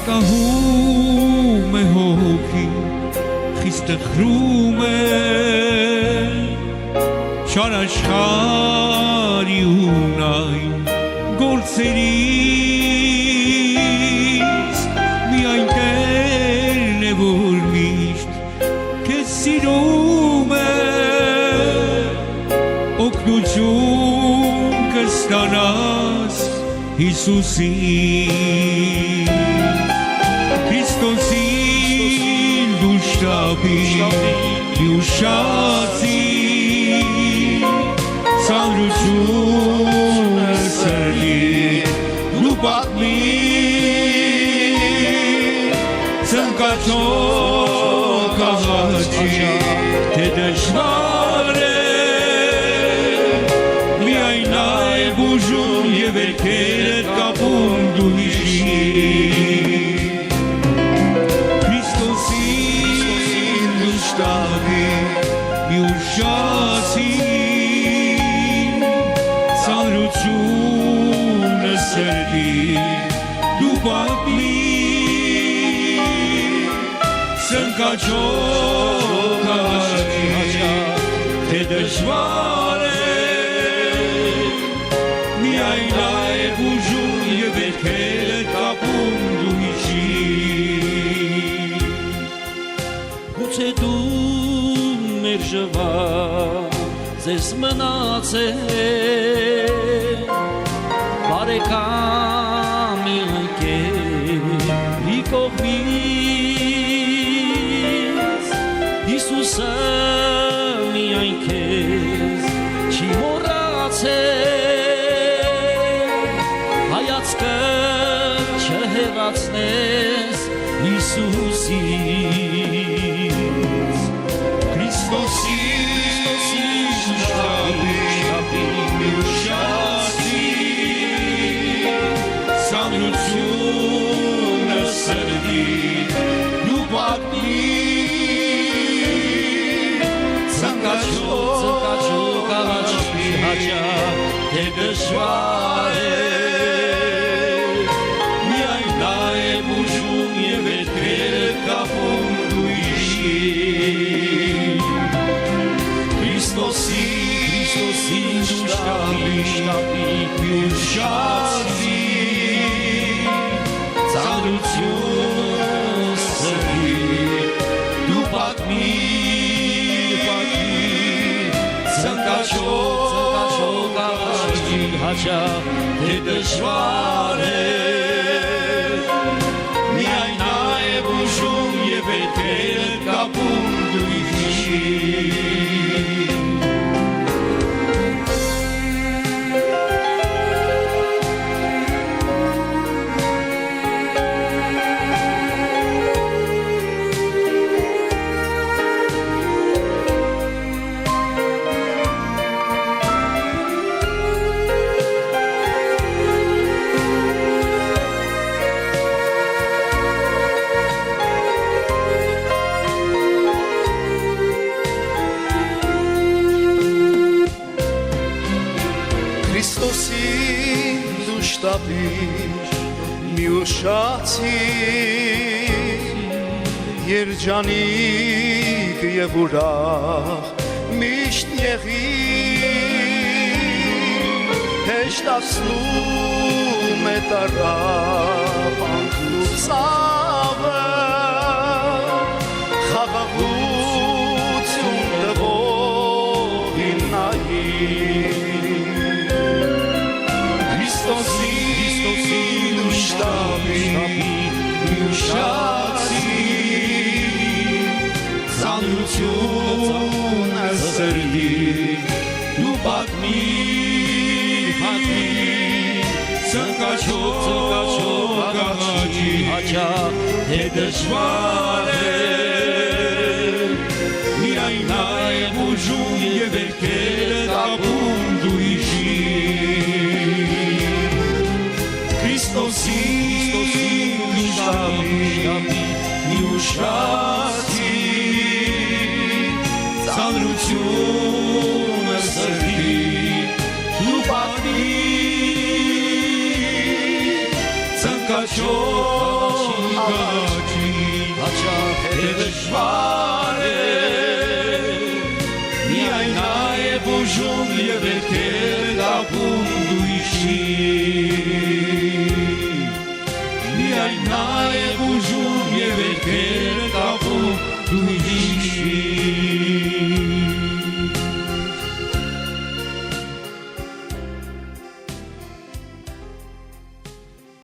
Պակահում է հոգի, խիստը խրում է չարաշխարի ունայն գործերից միայն Տերն է, որ միշտ քեզ սիրում է, օգնություն կստանաս Հիսուսից Քրիստոսին դու շտապի ուշացի ծանրությունը սրտի դու պատմի ծնկացող աղաչի թե դժվար է միայն այ բուժում և վերքերդ կապում դու հիշի մի ուշացի ծանրությունը սրտի դու պատմի ծնկացող աղաչի թե դժվար է միայն այ բուժում և վերքերդ կապում դու հիշի գուցե դու մեր ժվար ձեզ մնացել բարեկամ ընկերի կողմից Հիսուսը միայն քեզ չի մոռացել հայացքը չհեռացնես Հիսուսից Քրիստոսին շտապի մի ուշացի ծանրությունը սրտի դու պատմի ծնկացող աղաչի հաճախ թե դժվար է միայն նա է բուժում և վերքերդ կապում դու հիշի Քրիստոսին շտապի մի ուշացի ծանրություն սրտի դու պատմի ծնկացող աղաչի հաճախ թե դժվար է միայն նա է բուժում և վերքերդ կապում դու հիշի Քրիստոսին դու շտապիր մի ուշացի երջանիկ և ուրախ միշտ եղիր հեշտացնում է տառապանքն ու ցավը խաղաղություն տվողին նայիր Քրիստոսին ու շտապի մի ուշացի ծանրությունը սրտի դու պատմի ծնկացող թե դժվար է, միայն այ ուժում և վերքերը կապում դու իժիր, Քրիստոսի մի ուշացի, ծանրությունը սրտի դու պատմիր, ծնկաչոք գաչի, թե դժվար է, միայն այ ուժում և վերքերը կապում դու իժիր,